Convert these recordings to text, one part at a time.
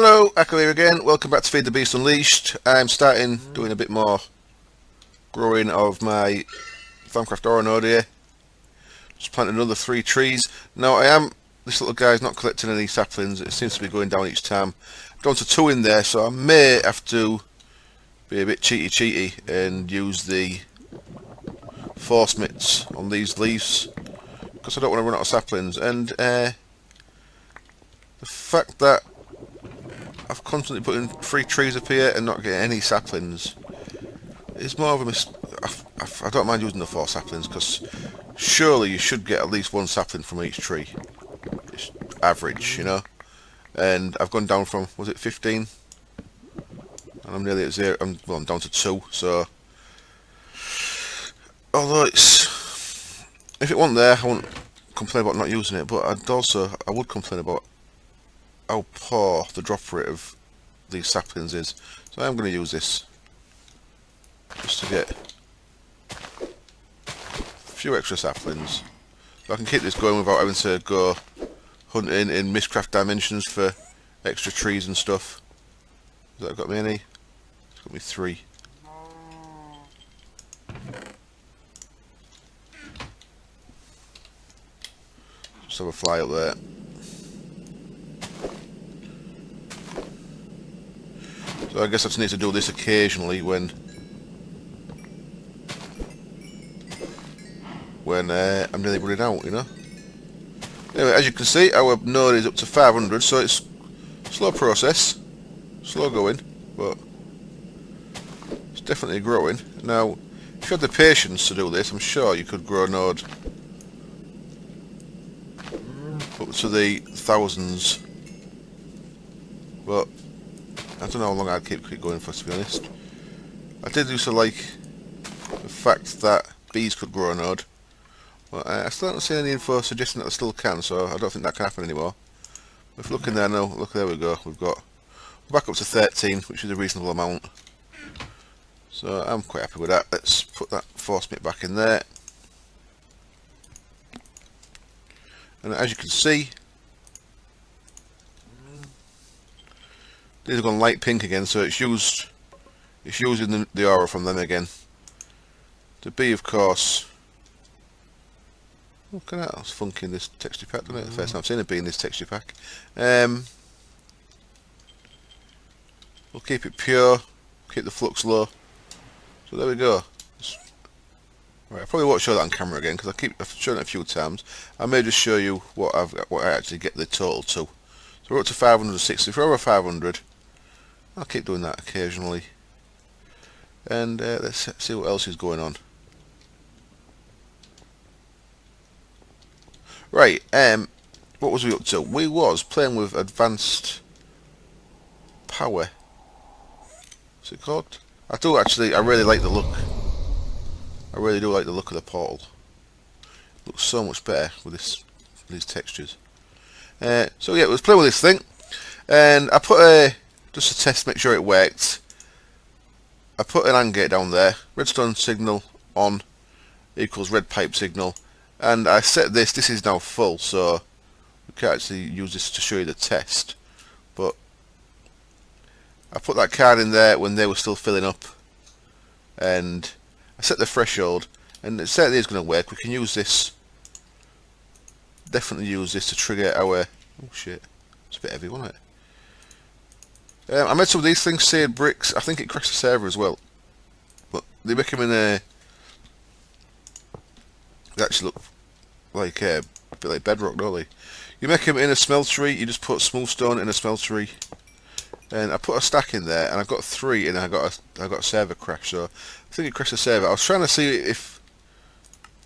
Hello, Echo here again. Welcome back to FTB Unleashed. I'm starting doing a bit more growing of my Farmcraft Ore node here. Just planted another 3 trees. Now this little guy's not collecting any saplings. It seems to be going down each time. I've gone to 2 in there, so I may have to be a bit cheaty and use the force mitts on these leaves because I don't want to run out of saplings. And the fact that I've constantly putting 3 trees up here and not getting any saplings is more of a I don't mind using the 4 saplings because surely you should get at least 1 sapling from each tree. It's average, you know. And I've gone down from, was it 15? And I'm nearly at 0. I'm down to 2. So although if it wasn't there, I wouldn't complain about not using it. But I would complain about how poor the drop rate of these saplings is. So I'm going to use this just to get a few extra saplings. So I can keep this going without having to go hunting in Mistcraft dimensions for extra trees and stuff. Has that got me any? It's got me 3. Just have a fly up there. So I guess I just need to do this occasionally when I'm nearly running out, you know. Anyway, as you can see, our node is up to 500, so it's a slow process, slow going, but it's definitely growing. Now, if you had the patience to do this, I'm sure you could grow a node up to the thousands, but I don't know how long I'd keep going for, to be honest. I did used to like the fact that bees could grow a node, but I still haven't seen any info suggesting that they still can, so I don't think that can happen anymore. If you look in there now, look, there we go, we're back up to 13, which is a reasonable amount. So I'm quite happy with that. Let's put that force mitt back in there. And as you can see, these have gone light pink again, so it's using the aura from them again. The bee, of course. Look at that, that's funky in this texture pack, doesn't it? The first time I've seen a bee in this texture pack. We'll keep it pure, keep the flux low. So there we go. Right, I probably won't show that on camera again because I've shown it a few times. I may just show you what I actually get the total to. So we're up to 560. If we're over 500, I'll keep doing that occasionally. And let's see what else is going on. Right, what was we up to? We was playing with advanced power. What's it called? I really like the look. I really do like the look of the portal. It looks so much better with these textures. So yeah, I was playing with this thing, and I put just to test, make sure it worked. I put an AND gate down there. Redstone signal on equals red pipe signal, and I set this. This is now full, so we can't actually use this to show you the test. But I put that card in there when they were still filling up, and I set the threshold, and it certainly is going to work. We can use this, definitely use this to trigger our, oh shit, it's a bit heavy, wasn't it? I made some of these things, seared bricks. I think it crashed the server as well, but they make them in they actually look like a bit like bedrock, don't they? You make them in a smeltery, you just put smooth stone in a smeltery. And I put a stack in there, and I got 3, and I got a server crash. So I think it crashed the server. I was trying to see if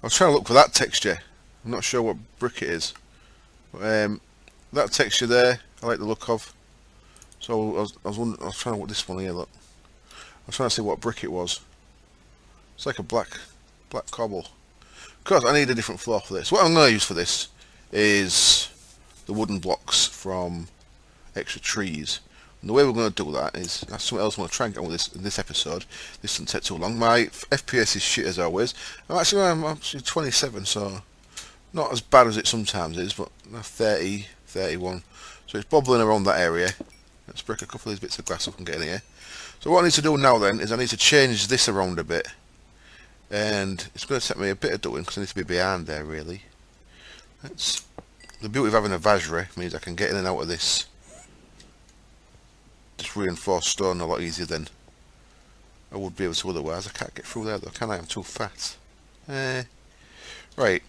I was trying to look for that texture. I'm not sure what brick it is. But, that texture there, I like the look of. So I was wondering, I was trying to look this one here. Look, I was trying to see what brick it was. It's like a black cobble. Of course, I need a different floor for this. What I'm going to use for this is the wooden blocks from extra trees. And the way we're going to do that is, that's something else I want to try and get on with this in this episode. This doesn't take too long. My FPS is shit as always. I'm actually 27, so not as bad as it sometimes is, but 30, 31. So it's bobbling around that area. Let's break a couple of these bits of glass up and get in here. So what I need to do now then is I need to change this around a bit. And it's going to take me a bit of doing because I need to be behind there really. The beauty of having a Vajra means I can get in and out of this reinforced stone a lot easier than I would be able to otherwise. I can't get through there though, can I? I'm too fat. Right.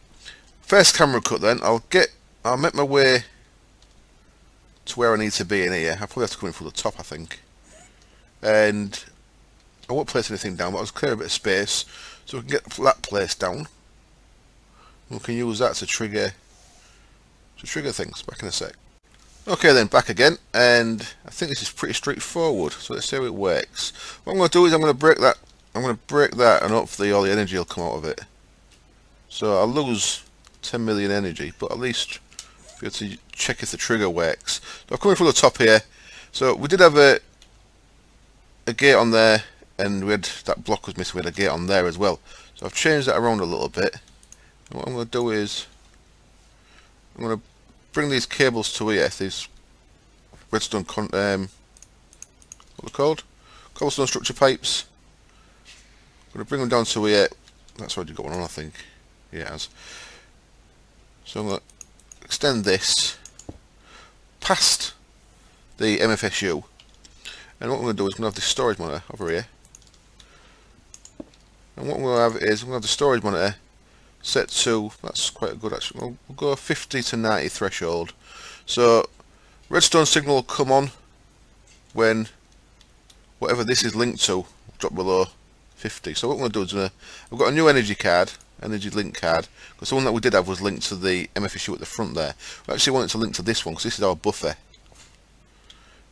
First camera cut then. I'll make my way to where I need to be in here. I'll probably have to come in through the top, I think. And I won't place anything down, but I'll clear a bit of space so we can get that place down. We can use that to trigger things. Back in a sec. Okay then, back again, and I think this is pretty straightforward. So let's see how it works. What I'm going to do is I'm going to break that. And hopefully all the energy will come out of it. So I'll lose 10 million energy, but at least be able to check if the trigger works. So I'm coming from the top here. So we did have a gate on there, and we had that block was missing. We had a gate on there as well. So I've changed that around a little bit. And what I'm going to do is I'm going to bring these cables to here. These redstone what are they called? Cobblestone structure pipes. I'm going to bring them down to here. That's already got one on, I think. Yeah, it has. So I'm going to extend this past the MFSU, and what I'm going to do is I'm going to have this storage monitor over here, and what I'm going to have is I'm going to have the storage monitor set to, that's quite good actually, we'll go 50 to 90 threshold. So redstone signal will come on when whatever this is linked to drop below 50. So what I'm going to do is I've got a new energy link card, because the one that we did have was linked to the MFSU at the front there. We actually want it to link to this one because this is our buffer.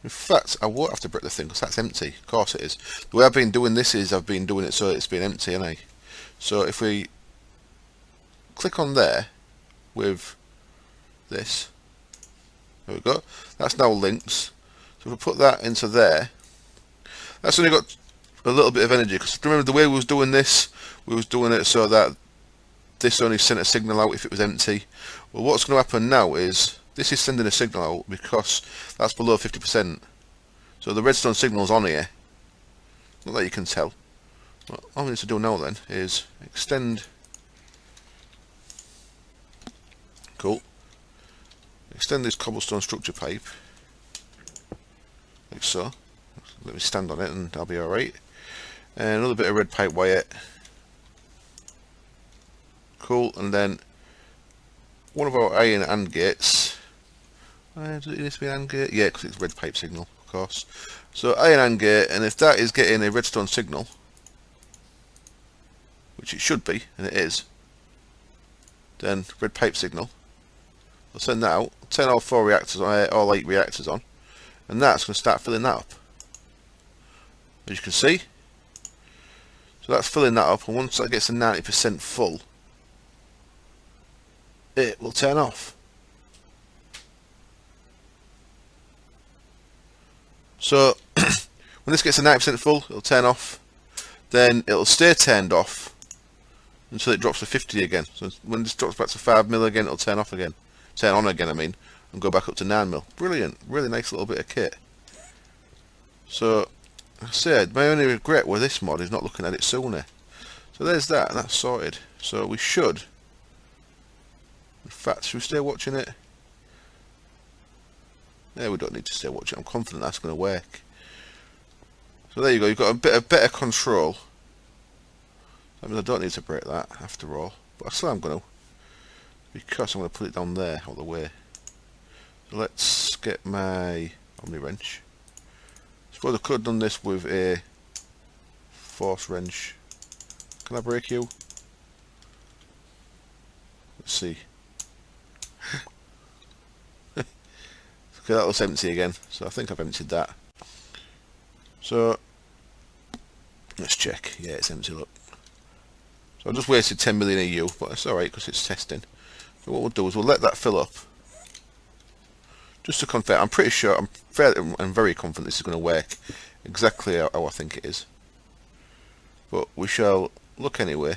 In fact, I won't have to break the thing because that's empty. Of course it is. The way I've been doing this is I've been doing it so it's been empty, haven't I? So if we click on there with this, there we go. That's now linked. So if we put that into there, that's only got a little bit of energy. Because remember the way we was doing this, we was doing it so that this only sent a signal out if it was empty. Well, what's going to happen now is this is sending a signal out because that's below 50%. So the redstone signal's on here. Not that you can tell. What all we need to do now then is extend. Cool. Extend this cobblestone structure pipe like so. Let me stand on it and I'll be alright. And another bit of red pipe wire. Cool. And then one of our iron AND gates. Does it need to be an AND gate? Yeah, because it's red pipe signal, of course. So iron AND gate, and if that is getting a redstone signal, which it should be, and it is, then red pipe signal. I'll send that out. I'll turn all 4 reactors on, all 8 reactors on, and that's going to start filling that up. As you can see, so that's filling that up, and once that gets to 90% full, it will turn off. So when this gets to 90% full, it'll turn off. Then it'll stay turned off until it drops to 50 again. So when this drops back to 5 mil again, it'll turn off again. Turn on again, I mean, and go back up to 9 mil. Brilliant, really nice little bit of kit. So I said, my only regret with this mod is not looking at it sooner. So there's that, and that's sorted. So we should, in fact, should we stay watching it? Yeah, we don't need to stay watching. I'm confident that's going to work. So there you go. You've got a bit of better control. I mean, I don't need to break that after all, but I still am going to, because I'm going to put it down there out of the way. So let's get my Omni wrench. I suppose I could have done this with a force wrench. Can I break you? Let's see. Okay, that looks empty again, so I think I've emptied that. So let's check. Yeah, it's empty, look. So I just wasted 10 million EU, but it's alright because it's testing. So what we'll do is we'll let that fill up. Just to confirm, I'm pretty sure, I'm very confident this is going to work exactly how I think it is. But we shall look anyway.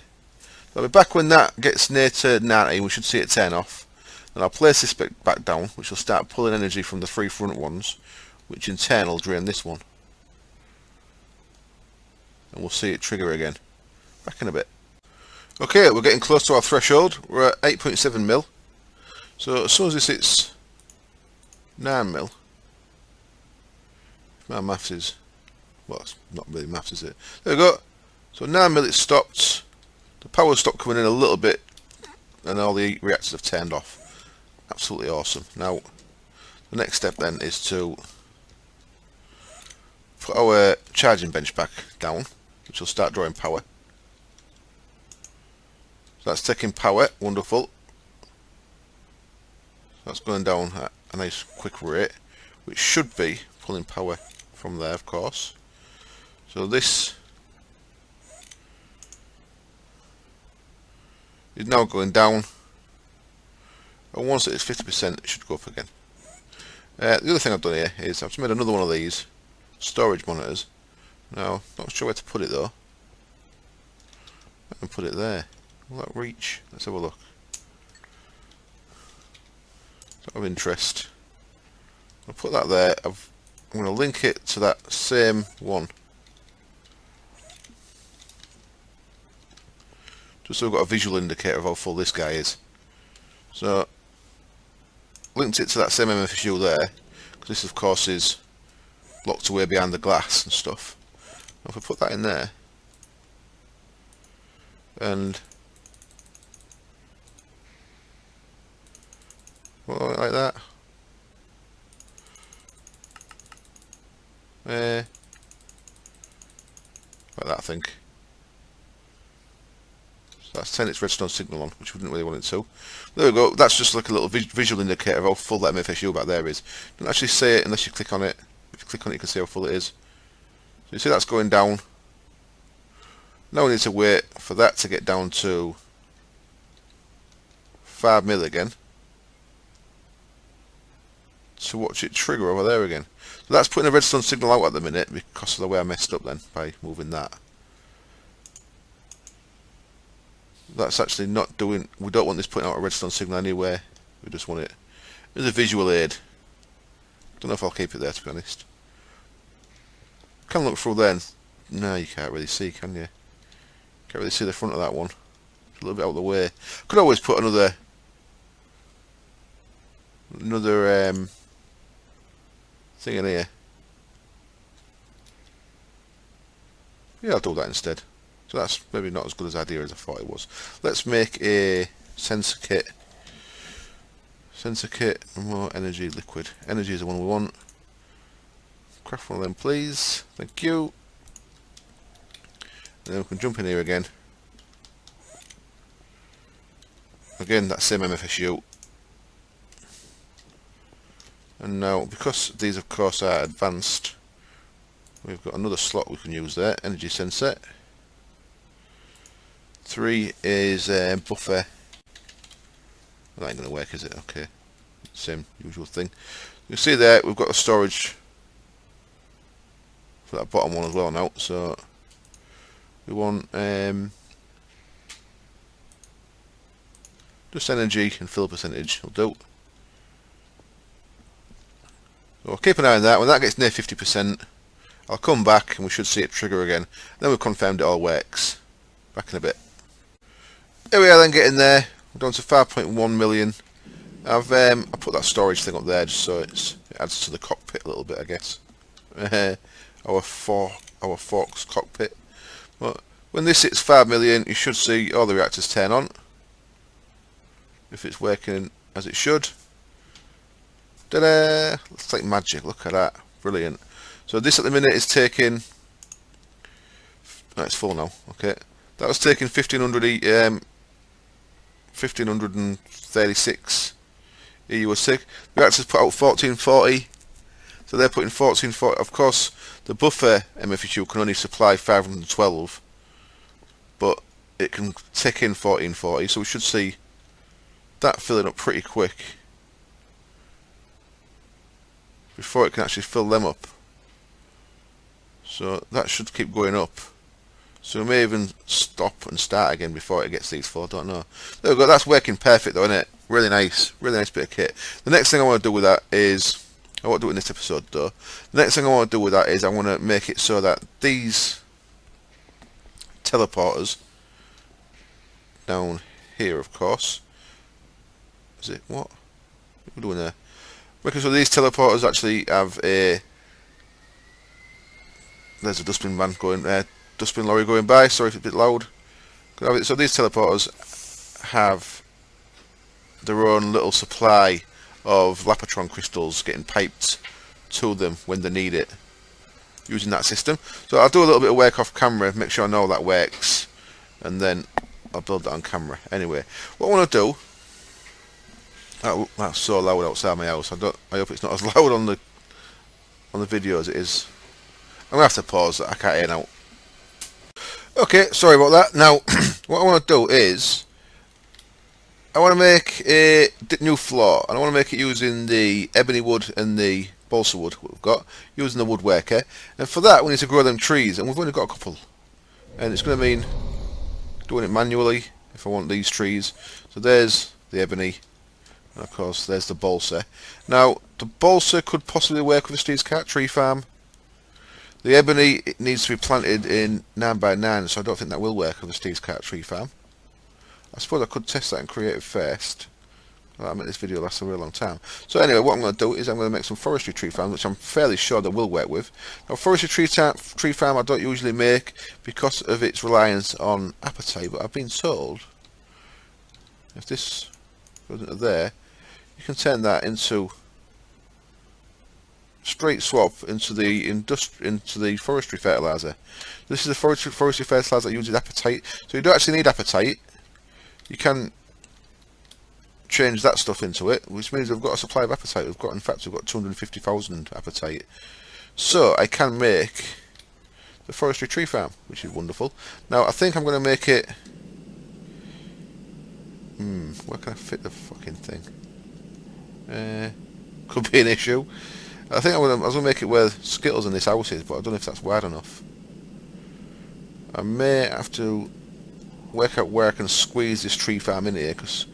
So I'll be back when that gets near to 90, we should see it turn off. And I'll place this bit back down, which will start pulling energy from the 3 front ones, which in turn will drain this one. And we'll see it trigger again. Back in a bit. Okay, we're getting close to our threshold. We're at 8.7 mil. So as soon as this hits 9 mil, my maths is, well, it's not really maths, is it? There we go. So 9 mil, it stopped. The power stopped coming in a little bit, and all the reactors have turned off. Absolutely awesome. Now, the next step then is to put our charging bench back down, which will start drawing power. So that's taking power, wonderful. That's going down at a nice quick rate, which should be pulling power from there, of course. So this is now going down, and once it is 50%, it should go up again. The other thing I've done here is I've made another one of these storage monitors. Now, not sure where to put it though. I can put it there. Will that reach? Let's have a look. Of interest. I'll put that there. I'm going to link it to that same one, just so we've got a visual indicator of how full this guy is. So linked it to that same MFSU there, because this of course is locked away behind the glass and stuff. Now if I put that in there and like that. Like that, I think. So that's 10 its redstone signal on, which we didn't really want it to. There we go. That's just like a little visual indicator of how full that MFSU back there is. Don't actually say it unless you click on it. If you click on it, you can see how full it is. So you see that's going down. Now we need to wait for that to get down to 5 mil again, to watch it trigger over there again. So that's putting a redstone signal out at the minute because of the way I messed up then by moving that. That's actually not doing, we don't want this putting out a redstone signal anywhere. We just want it as a visual aid. Don't know if I'll keep it there, to be honest. Can look through there and, no, you can't really see, can you? Can't really see the front of that one. It's a little bit out of the way. Could always put another thing in here. Yeah, I'll do that instead. So that's maybe not as good as idea as I thought it was. Let's make a sensor kit. Sensor kit, more energy, liquid. Energy is the one we want. Craft one of them, please. Thank you. And then we can jump in here again. Again, that same MFSU. And now, because these of course are advanced, we've got another slot we can use there. Energy sensor. 3 is buffer. That ain't going to work, is it? Okay. Same usual thing. You see there, we've got a storage for that bottom one as well now. So we want just energy and fill percentage will do. So keep an eye on that. When that gets near 50%, I'll come back and we should see it trigger again. Then we've confirmed it all works. Back in a bit. Here we are then, getting there. We're down to 5.1 million. I put that storage thing up there just so it adds to the cockpit a little bit, I guess. Our Forks cockpit. But when this hits 5 million, you should see all the reactors turn on. If it's working as it should. Ta-da! It's like magic, look at that. Brilliant. So this at the minute is taking... Oh, it's full now, okay. That was taking 1536 EU a tick. The reactors put out 1440. So they're putting 1440. Of course, the buffer MFSU can only supply 512. But it can tick in 1440. So we should see that filling up pretty quick before it can actually fill them up. So that should keep going up. So we may even stop and start again before it gets these full, I don't know. There we go, that's working perfect though, isn't it? Really nice bit of kit. The next thing I want to do with that is I won't do it in this episode though. The next thing I want to do with that is I want to make it so that these teleporters down here, of course. Is it what? What are we doing there? Making sure these teleporters actually have a. There's a dustbin van going there. Dustbin lorry going by. Sorry if it's a bit loud. So these teleporters have their own little supply of Lapotron crystals getting piped to them when they need it, using that system. So I'll do a little bit of work off camera, make sure I know that works, and then I'll build that on camera. Anyway, what I want to do. Oh, that's so loud outside my house. I hope it's not as loud on the video as it is. I'm gonna have to pause that. I can't hear now. Okay, sorry about that. Now, what I want to do is I want to make a new floor, and I want to make it using the ebony wood and the balsa wood we've got, using the woodworker. And for that, we need to grow them trees, and we've only got a couple. And it's going to mean doing it manually if I want these trees. So there's the ebony. And of course, there's the balsa. Now, the balsa could possibly work with a Steve's Cat tree farm. The ebony, it needs to be planted in 9x9, so I don't think that will work with a Steve's Cat tree farm. I suppose I could test that in creative first. That'll make this video last a really long time. So anyway, what I'm going to do is I'm going to make some forestry tree farms, which I'm fairly sure they will work with. Now, forestry tree farm I don't usually make because of its reliance on appetite, but I've been told if this goes into there, you can turn that into straight swap into the forestry fertilizer. This is the forestry fertilizer that uses appetite, so you don't actually need appetite. You can change that stuff into it, which means we've got a supply of appetite. In fact, we've got 250,000 appetite. So I can make the forestry tree farm, which is wonderful. Now I think I'm going to make it. Where can I fit the fucking thing? Could be an issue. I think I was going to make it where Skittles in this house is, but I don't know if that's wide enough. I may have to work out where I can squeeze this tree farm in here, because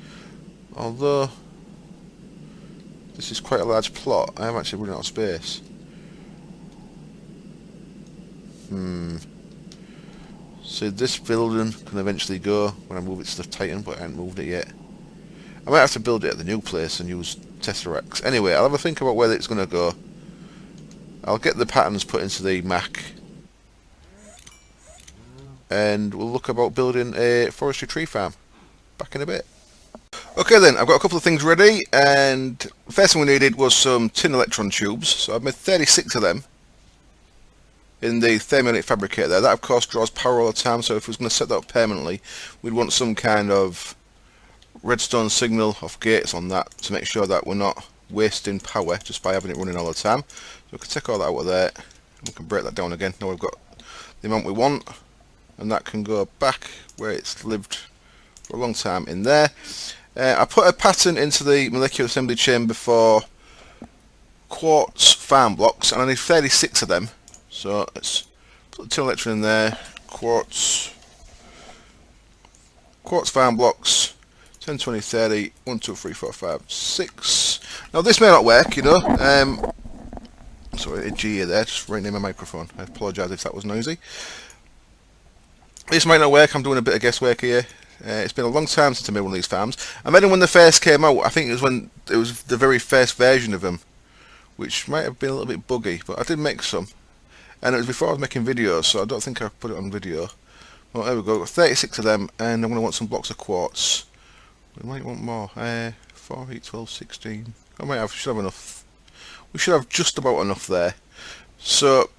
although this is quite a large plot, I am actually running out of space. So this building can eventually go when I move it to the Titan, but I haven't moved it yet. I might have to build it at the new place and use Tesseracts. Anyway, I'll have a think about where it's going to go. I'll get the patterns put into the Mac, and we'll look about building a forestry tree farm. Back in a bit. Okay then, I've got a couple of things ready, and the first thing we needed was some tin electron tubes. So I've made 36 of them in the thermionite fabricator there. That of course draws power all the time, so if we was going to set that up permanently, we'd want some kind of redstone signal off gates on that to make sure that we're not wasting power just by having it running all the time. So we can take all that out of there, and we can break that down again. Now we've got the amount we want, and that can go back where it's lived for a long time in there. I put a pattern into the molecular assembly chamber for quartz farm blocks, and I need 36 of them. So let's put the tin electron in there. Quartz farm blocks. 10, 20, 30, 1, 2, 3, 4, 5, 6. Now this may not work, you know. Sorry, a G there, just right near my microphone. I apologise if that was noisy. This might not work, I'm doing a bit of guesswork here. It's been a long time since I made one of these farms. I made them when they first came out. I think it was when it was the very first version of them, which might have been a little bit buggy, but I did make some. And it was before I was making videos, so I don't think I put it on video. Well, there we go, got 36 of them, and I'm going to want some blocks of quartz. We might want more. 4, 8, 12, 16. Should have enough. We should have just about enough there. So,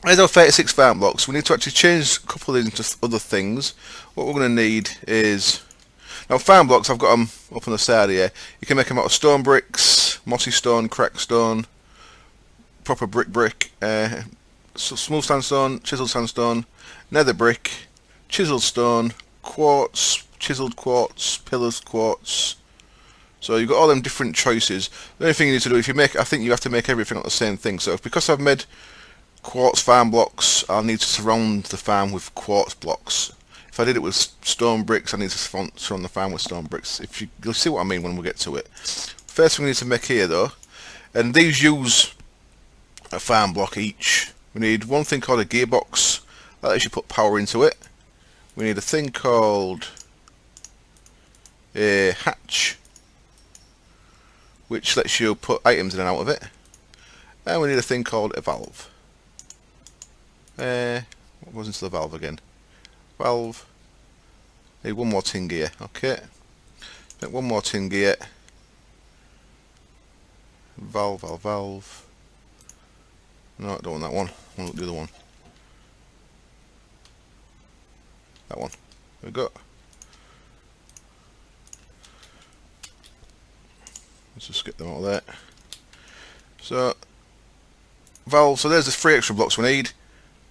there's our 36 farm blocks. We need to actually change a couple of these into other things. What we're going to need is... Now, farm blocks, I've got them up on the side here. You can make them out of stone bricks, mossy stone, cracked stone, proper brick, smooth sandstone, chiseled sandstone, nether brick, chiseled stone, quartz, chiseled quartz, pillars quartz. So you've got all them different choices. The only thing you need to do, I think you have to make everything out the same thing. So because I've made quartz farm blocks, I'll need to surround the farm with quartz blocks. If I did it with stone bricks, I need to surround the farm with stone bricks. You'll see what I mean when we get to it. First thing we need to make here though And these use a farm block each. We need one thing called a gearbox that lets you put power into it. We need a thing called a hatch, which lets you put items in and out of it. And we need a thing called a valve. What goes into the valve again? Valve. Need one more tin gear. Okay. Make one more tin gear. Valve, valve, valve. No, I don't want that one. I want the other one. That one. There we go. Let's just get them out of there. So, valve. So there's the 3 extra blocks we need.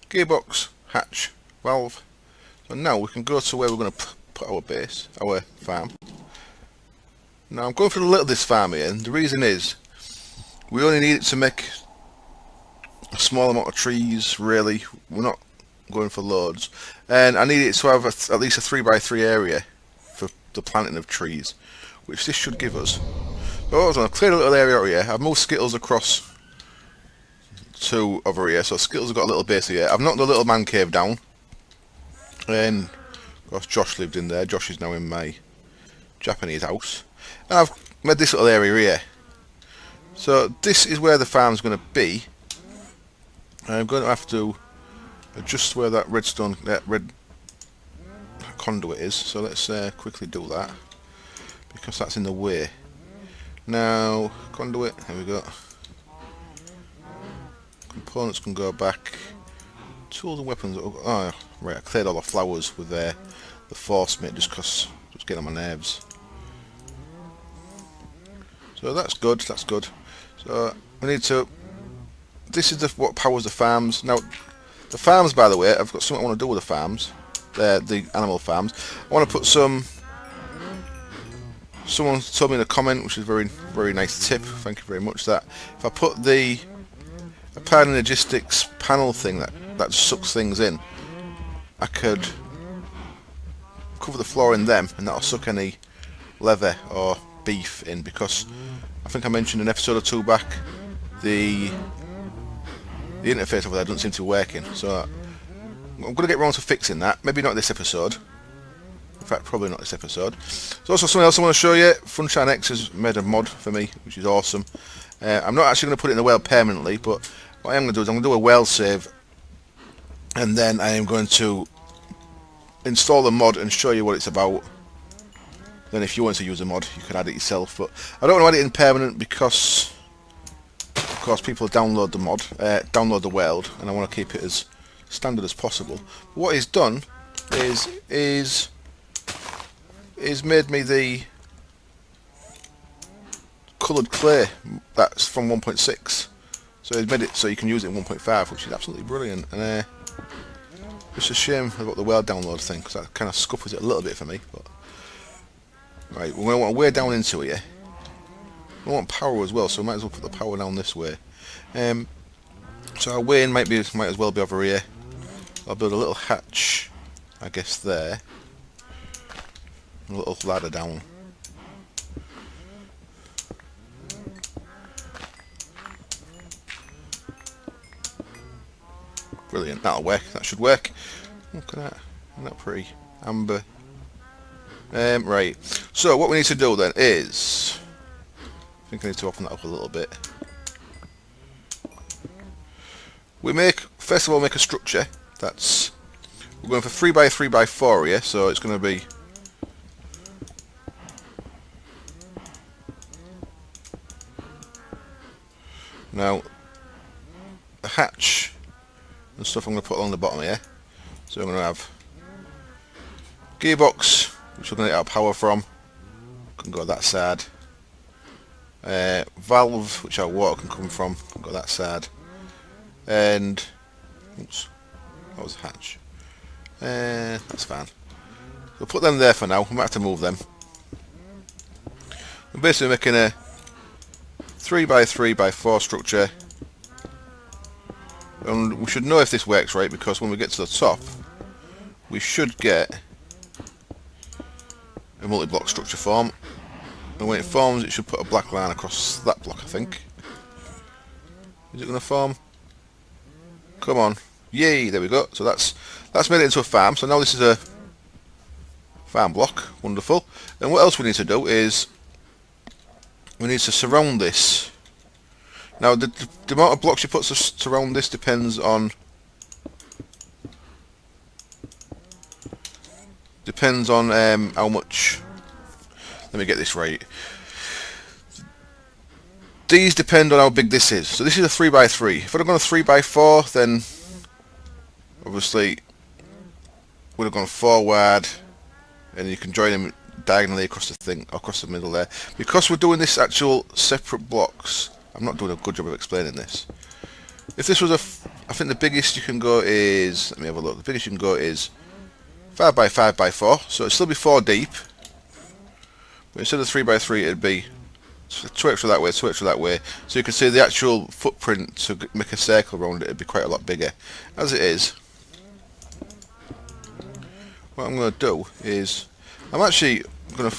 Gearbox, hatch, valve. So now we can go to where we're going to put our base, our farm. Now I'm going for the little this farm here, and the reason is we only need it to make a small amount of trees. Really, we're not going for loads, and I need it to have at least a 3x3 area for the planting of trees, which this should give us. So I was going to clear a little area out here. I've moved Skittles across to over here, so Skittles have got a little base here. I've knocked the little man cave down, and of course Josh lived in there. Josh is now in my Japanese house, and I've made this little area here. So this is where the farm's going to be. I'm going to have to adjust where that redstone, that red conduit is. So let's quickly do that, because that's in the way. Now conduit, there we go. Components can go back. Tools and weapons. Oh right, I cleared all the flowers with the force mate just because it was getting on my nerves. So that's good. That's good. So we need to. This is what powers the farms. Now, the farms, by the way, I've got something I want to do with the farms. The animal farms. I want to put some. Someone told me in a comment, which is a very, very nice tip. Thank you very much. That if I put the applied energistics panel thing that sucks things in, I could cover the floor in them, and that'll suck any leather or beef in, because I think I mentioned in episode or 2 back the interface over there doesn't seem to be working, so I'm going to get round to fixing that. Maybe not this episode. In fact, probably not this episode. There's also something else I want to show you. Funshine X has made a mod for me, which is awesome. I'm not actually going to put it in the world permanently, but what I am going to do is I'm going to do a world save, and then I am going to install the mod and show you what it's about. Then if you want to use a mod, you can add it yourself, but I don't want to add it in permanent because of course people download the mod, download the world, and I want to keep it as standard as possible. But what he's done is made me the coloured clay that's from 1.6, so he's made it so you can use it in 1.5, which is absolutely brilliant. And it's a shame about the world download thing, because that kind of scuppers it a little bit for me. But right, we're going to want way down into here. We want power as well, so we might as well put the power down this way. So our way in might as well be over here. I'll build a little hatch, I guess, there. A little ladder down. Brilliant, that'll work. That should work. Look at that. Isn't that pretty? Amber. Right. So what we need to do then is, I think I need to open that up a little bit. First of all, make a structure. We're going for 3x3x4 here, so it's going to be now the hatch and stuff I'm going to put along the bottom here. So I'm going to have gearbox, which we're going to get our power from. Can go that side. Valve, which our water can come from. Can go that side. And oops, that was a hatch. That's fine. We'll put them there for now. We might have to move them. We're basically making a 3x3x4 structure. And we should know if this works right, because when we get to the top, we should get a multi-block structure form. And when it forms, it should put a black line across that block, I think. Is it going to form? Come on. Yay, there we go. So that's made it into a farm. So now this is a farm block. Wonderful. And what else we need to do is we need to surround this. Now the amount of blocks you put to surround this depends on how much. Let me get this right. These depend on how big this is. So this is a 3x3. If I'd have gone a 3x4, then obviously would have gone forward, and you can join them diagonally across the thing, across the middle there. Because we're doing this actual separate blocks, I'm not doing a good job of explaining this. If this was I think the biggest you can go is, let me have a look. The biggest you can go is 5x5x4, so it'd still be 4 deep. But instead of 3x3, it'd be 2 extra that way, 2 extra that way. So you can see the actual footprint to make a circle around it would be quite a lot bigger. As it is, what I'm going to do is, I'm actually going to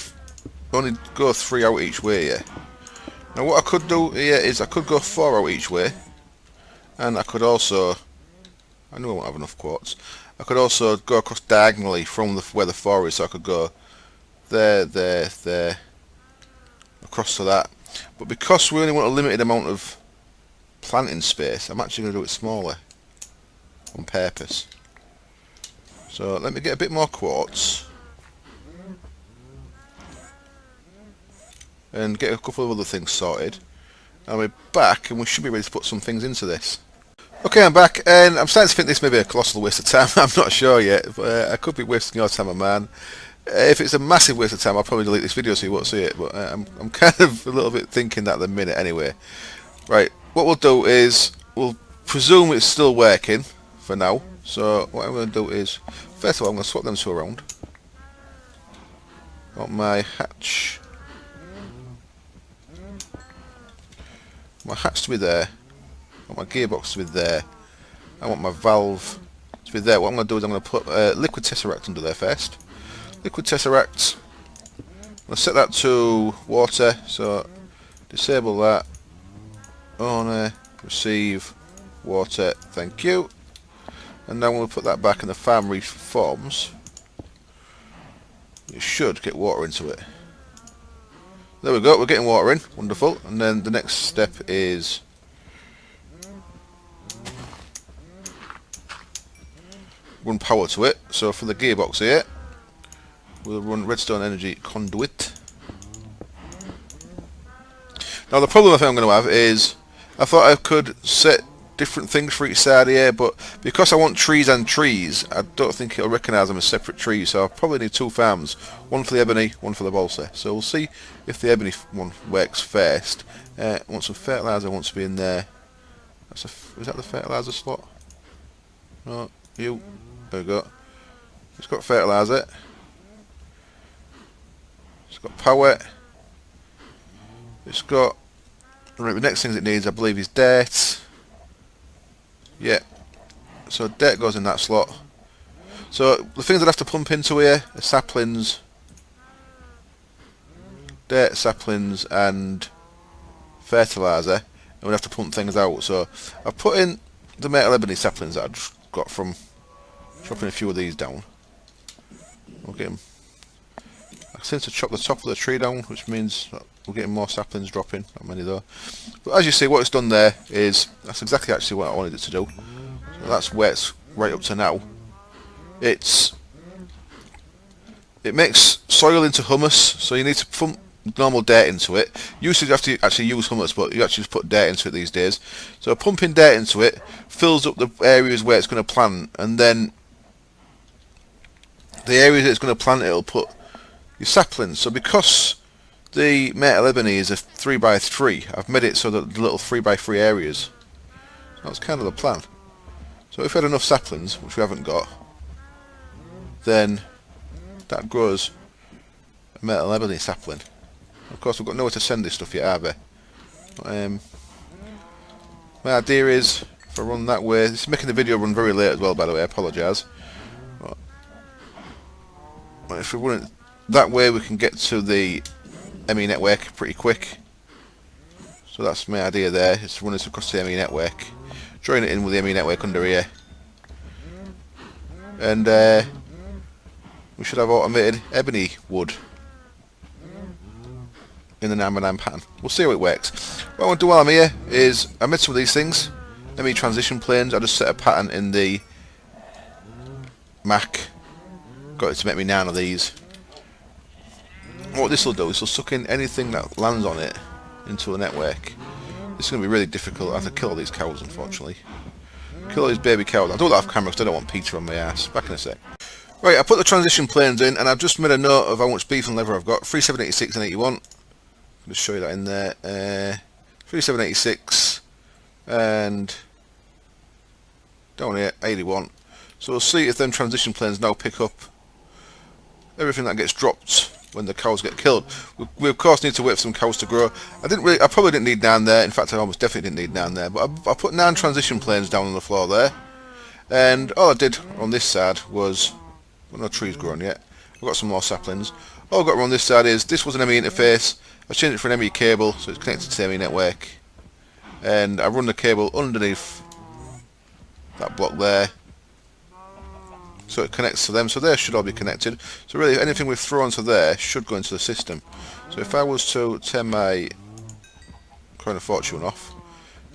only go 3 out each way here. Now what I could do here is I could go 4 out each way, and I could also, I know I won't have enough quartz, I could also go across diagonally from where the 4 is, so I could go there, there, there, across to that. But because we only want a limited amount of planting space, I'm actually going to do it smaller on purpose. So let me get a bit more quartz and get a couple of other things sorted, and we're back and we should be ready to put some things into this. Okay, I'm back, and I'm starting to think this may be a colossal waste of time. I'm not sure yet, but I could be wasting your time, man. If it's a massive waste of time, I'll probably delete this video so you won't see it, but I'm kind of a little bit thinking that at the minute anyway. Right, what we'll do is, we'll presume it's still working for now. So what I'm going to do is, first of all, I'm going to swap them two around. I want my hatch to be there. I want my gearbox to be there. I want my valve to be there. What I'm going to do is I'm going to put liquid tesseract under there first. Liquid tesseract. I'm going to set that to water. So disable that. On receive water. Thank you. And now we'll put that back and the farm reforms. It should get water into it. There we go. We're getting water in. Wonderful. And then the next step is run power to it. So for the gearbox here, we'll run redstone energy conduit. Now the problem I think I'm going to have is, I thought I could set different things for each side here, but because I want trees and trees, I don't think it'll recognise them as separate trees, so I'll probably need 2 farms, one for the ebony, one for the balsa. So we'll see if the ebony one works first. I want some fertiliser, wants to be in there. Is that the fertiliser slot? No, you. There we go. It's got fertiliser. It's got power. It's got, right, the next things it needs I believe is dirt. Yeah. So dirt goes in that slot. So the things I'd have to pump into here are saplings, dirt, saplings and fertiliser, and we'd have to pump things out. So I've put in the metal ebony saplings that I've got from chopping a few of these down. We'll get them. I seem to chop the top of the tree down, which means we're getting more saplings dropping. Not many though. But as you see, what it's done there is, that's exactly actually what I wanted it to do. So that's where it's right up to now. It makes soil into humus, so you need to pump normal dirt into it. Usually you have to actually use humus, but you actually just put dirt into it these days. So pumping dirt into it fills up the areas where it's going to plant, and then the areas that it's going to plant, it'll put your saplings. So because the metal ebony is a 3x3, I've made it so that the little 3x3 areas. That's kind of the plan. So if we had enough saplings, which we haven't got, then that grows a metal ebony sapling. Of course, we've got nowhere to send this stuff yet, have we? My idea is, if I run that way, this is making the video run very late as well, by the way, I apologise. But if we run it that way, we can get to the ME network pretty quick. So that's my idea there, is to run this across the ME network, join it in with the ME network under here, and we should have automated ebony wood in the 9x9 pattern. We'll see how it works. What I want to do while I'm here is, I made some of these things, ME transition planes. I just set a pattern in the Mac, got it to make me 9 of these. What this will do is it'll suck in anything that lands on it into the network. It's going to be really difficult. I have to kill all these cows, unfortunately. Kill all these baby cows. I'll do that off camera because I don't want Peter on my ass. Back in a sec. Right, I put the transition planes in, and I've just made a note of how much beef and leather I've got. 3786 and 81. I'll just show you that in there. 3786 and down here 81. So we'll see if them transition planes now pick up everything that gets dropped when the cows get killed. We of course need to wait for some cows to grow. I probably didn't need 9 there. In fact, I almost definitely didn't need 9 there. But I put 9 transition planes down on the floor there, and all I did on this side was, well, no trees grown yet. I've got some more saplings. All I've got on this side is, this was an ME interface. I changed it for an ME cable, so it's connected to the ME network, and I run the cable underneath that block there, so it connects to them, so they should all be connected. So really anything we throw onto there should go into the system. So if I was to turn my coin of fortune off,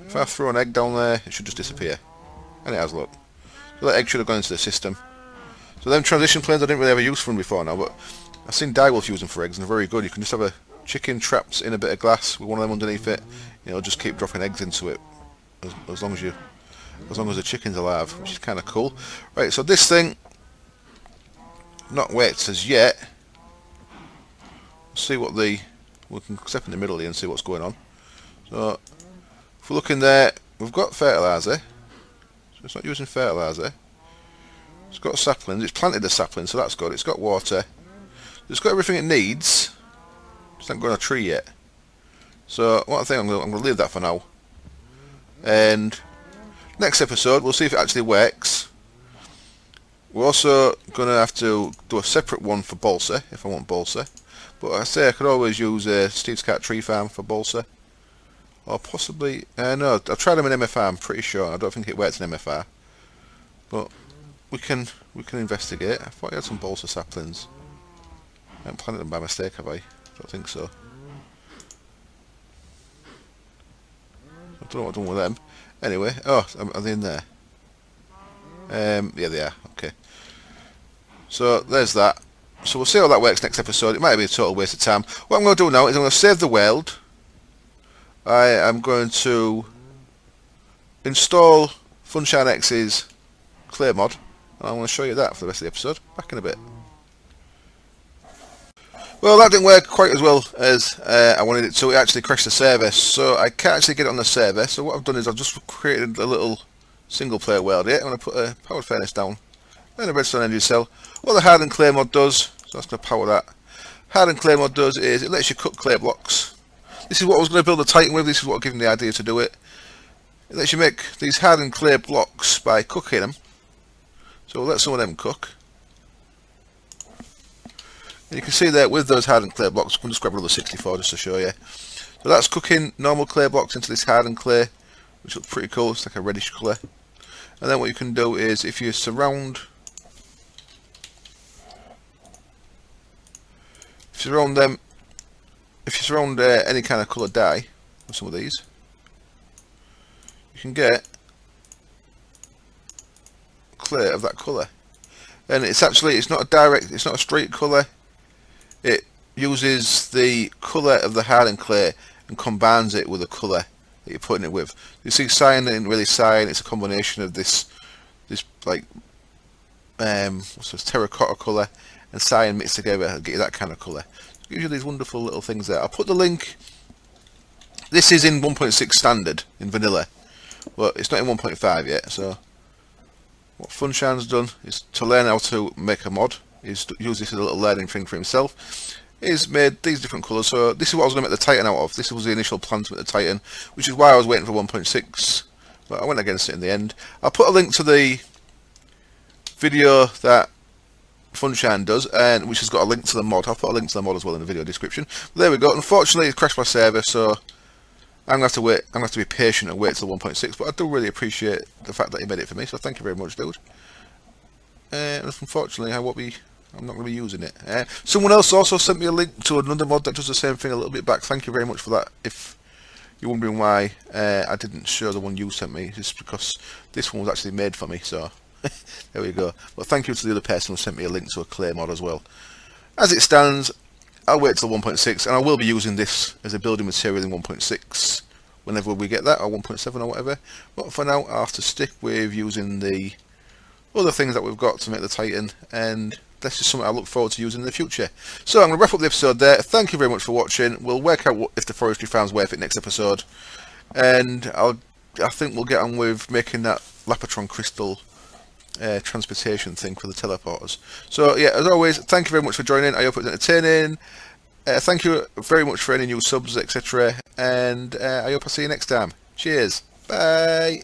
if I throw an egg down there, it should just disappear. And it has, look. So that egg should have gone into the system. So them transition planes I didn't really have a use for them before now, but I've seen Direwolf use them for eggs and they're very good. You can just have a chicken trapped in a bit of glass with one of them underneath it, you know, just keep dropping eggs into it as long as the chicken's alive, which is kind of cool. Right, so this thing, not worked as yet. See what we can step in the middle here and see what's going on. So if we look in there, we've got fertiliser, so it's not using fertiliser. It's got saplings, it's planted the saplings, so that's good. It's got water, it's got everything it needs. It's not got a tree yet. So what I think I'm going to leave that for now, and next episode we'll see if it actually works. We're also going to have to do a separate one for balsa if I want balsa, but I say I could always use Steve's Cat Tree Farm for balsa, or possibly no, I've tried them in MFR. I'm pretty sure. I don't think it works in MFR, but we can investigate. I thought I had some balsa saplings. I haven't planted them by mistake, have I? I don't think so. I don't know what I've done with them. Anyway, oh, are they in there? Yeah, they are. Okay. So there's that. So we'll see how that works next episode. It might be a total waste of time. What I'm going to do now is I'm going to save the world. I am going to install Funshine X's Clay mod, and I'm going to show you that for the rest of the episode. Back in a bit. Well, that didn't work quite as well as I wanted it to. It actually crashed the server, so I can't actually get it on the server. So what I've done is I've just created a little single player world here. I'm going to put a powered furnace down, then a redstone energy cell. What the hardened clay mod does, so that's going to power that. Hardened clay mod does is it lets you cut clay blocks. This is what I was going to build a Titan with. This is what gave me the idea to do it. It lets you make these hardened clay blocks by cooking them. So we'll let some of them cook. And you can see there with those hardened clay blocks, I'm just grab another 64 just to show you. So that's cooking normal clay blocks into this hardened clay, which looks pretty cool. It's like a reddish colour. And then what you can do is if you surround any kind of colour dye with some of these, you can get clay of that colour. And it's not a straight colour. It uses the colour of the hardened clay and combines it with the colour that you're putting it with. You see cyan isn't really cyan, it's a combination of this like what's this, terracotta colour and cyan mixed together and get you that kind of colour. It gives you these wonderful little things there. I'll put the link. This is in 1.6 standard in vanilla, but it's not in 1.5 yet. So what Funshine's done is to learn how to make a mod. He's used this as a little learning thing for himself. He's made these different colours. So this is what I was going to make the Titan out of. This was the initial plan to make the Titan, which is why I was waiting for 1.6, but I went against it in the end. I'll put a link to the video that Funshine does, and which has got a link to the mod. I'll put a link to the mod as well in the video description. But there we go. Unfortunately, it crashed my server, so I'm going to have to wait. I'm going to have to be patient and wait till 1.6. But I do really appreciate the fact that you made it for me. So thank you very much, dude. Unfortunately, I'm not going to be using it. Someone else also sent me a link to another mod that does the same thing a little bit back. Thank you very much for that. If you're wondering why I didn't show the one you sent me, it's because this one was actually made for me. So there we go. But thank you to the other person who sent me a link to a clay mod as well. As it stands, I'll wait till 1.6, and I will be using this as a building material in 1.6 whenever we get that, or 1.7 or whatever. But for now, I'll have to stick with using the other things that we've got to make the Titan, and that's just something I look forward to using in the future. So I'm going to wrap up the episode there. Thank you very much for watching. We'll work out if the forestry farm's worth it next episode, and I think we'll get on with making that Lapatron crystal transportation thing for the teleporters. So yeah, as always, thank you very much for joining. I hope it was entertaining. Thank you very much for any new subs, etc. And I hope I see you next time. Cheers. Bye.